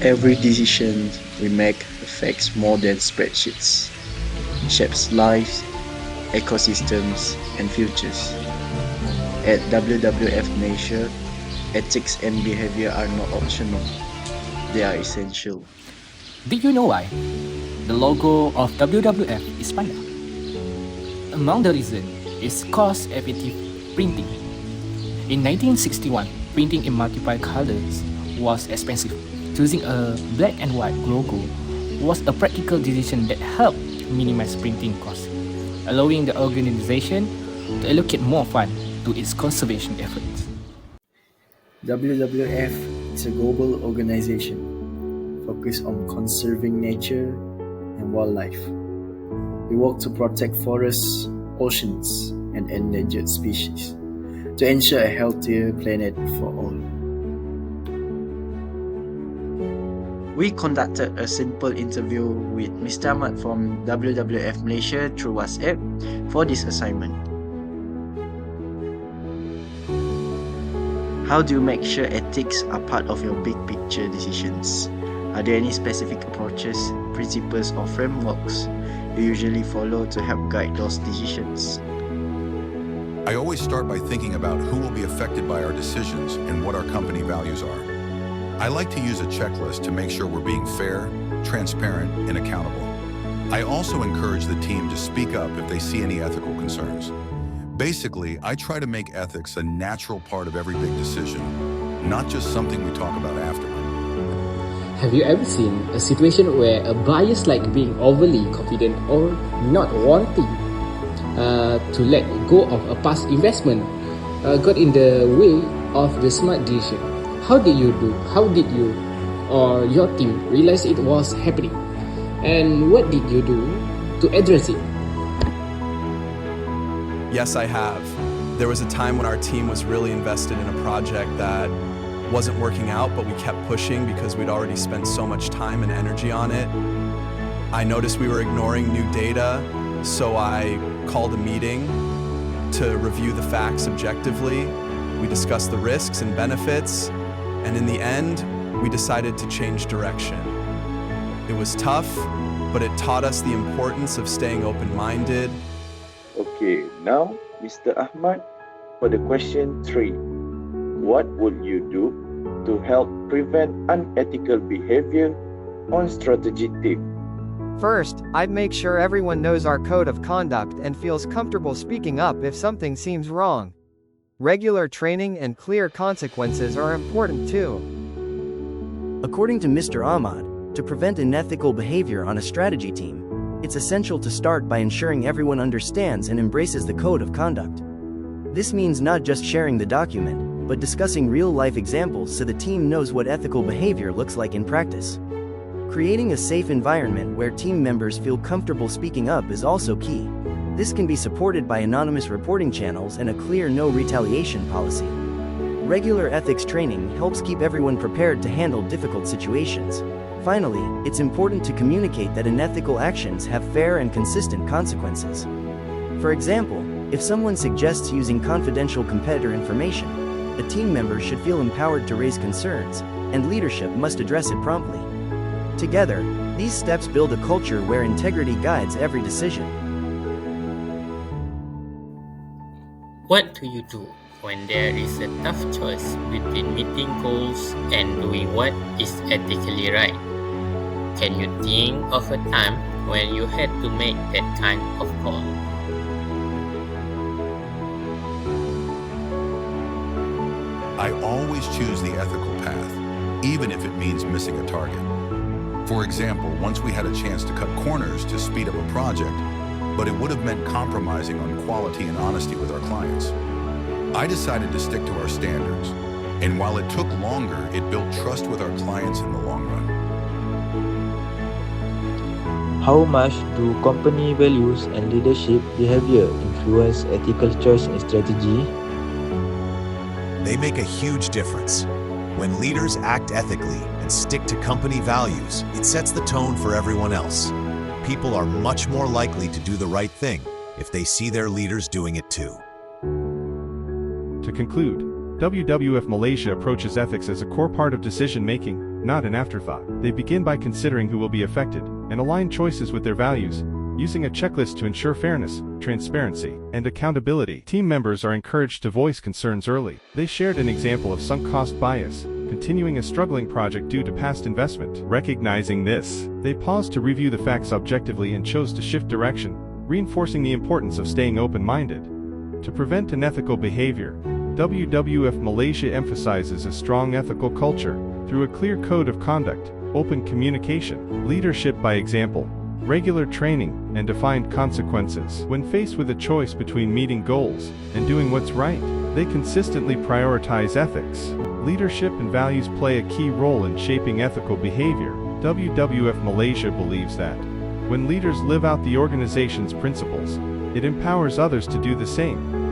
Every decision we make affects more than spreadsheets. It shapes lives, ecosystems, and futures. At WWF Malaysia, ethics and behavior are not optional, they are essential. Did you know why? The logo of WWF is panda. Among the reasons is cost-effective printing. In 1961, printing in multiple colors was expensive. Choosing a black and white logo was a practical decision that helped minimize printing costs, allowing the organization to allocate more funds to its conservation efforts. WWF is a global organization focused on conserving nature and wildlife. We work to protect forests, oceans, and endangered species to ensure a healthier planet for all. We conducted a simple interview with Mr. Ahmad from WWF Malaysia through WhatsApp for this assignment. How do you make sure ethics are part of your big picture decisions? Are there any specific approaches, principles, or frameworks you usually follow to help guide those decisions? I always start by thinking about who will be affected by our decisions and what our company values are. I like to use a checklist to make sure we're being fair, transparent, and accountable. I also encourage the team to speak up if they see any ethical concerns. Basically, I try to make ethics a natural part of every big decision, not just something we talk about afterward. Have you ever seen a situation where a bias like being overly confident or not wanting to let go of a past investment got in the way of the smart decision? How did you or your team realize it was happening? And what did you do to address it? Yes, I have. There was a time when our team was really invested in a project that wasn't working out, but we kept pushing because we'd already spent so much time and energy on it. I noticed we were ignoring new data, so I called a meeting to review the facts objectively. We discussed the risks and benefits, and in the end, we decided to change direction. It was tough, but it taught us the importance of staying open-minded. Okay, now Mr. Ahmad, for the question 3. What would you do to help prevent unethical behavior on strategic team? First, I'd make sure everyone knows our code of conduct and feels comfortable speaking up if something seems wrong. Regular training and clear consequences are important too. According to Mr. Ahmad, to prevent unethical behavior on a strategy team, it's essential to start by ensuring everyone understands and embraces the code of conduct. This means not just sharing the document, but discussing real-life examples so the team knows what ethical behavior looks like in practice. Creating a safe environment where team members feel comfortable speaking up is also key. This can be supported by anonymous reporting channels and a clear no retaliation policy. Regular ethics training helps keep everyone prepared to handle difficult situations. Finally, it's important to communicate that unethical actions have fair and consistent consequences. For example, if someone suggests using confidential competitor information, a team member should feel empowered to raise concerns, and leadership must address it promptly. Together, these steps build a culture where integrity guides every decision. What do you do when there is a tough choice between meeting goals and doing what is ethically right? Can you think of a time when you had to make that kind of call? I always choose the ethical path, even if it means missing a target. For example, once we had a chance to cut corners to speed up a project, but it would have meant compromising on quality and honesty with our clients. I decided to stick to our standards, and while it took longer, it built trust with our clients in the long run. How much do company values and leadership behavior influence ethical choice and strategy? They make a huge difference. When leaders act ethically and stick to company values, it sets the tone for everyone else. People are much more likely to do the right thing if they see their leaders doing it too. To conclude, WWF Malaysia approaches ethics as a core part of decision-making. not an afterthought. They begin by considering who will be affected, and align choices with their values, using a checklist to ensure fairness, transparency, and accountability. Team members are encouraged to voice concerns early. They shared an example of sunk cost bias, continuing a struggling project due to past investment. Recognizing this, they paused to review the facts objectively and chose to shift direction, reinforcing the importance of staying open-minded. To prevent unethical behavior, WWF Malaysia emphasizes a strong ethical culture through a clear code of conduct, open communication, leadership by example, regular training, and defined consequences. When faced with a choice between meeting goals and doing what's right, they consistently prioritize ethics. Leadership and values play a key role in shaping ethical behavior. WWF Malaysia believes that when leaders live out the organization's principles, it empowers others to do the same,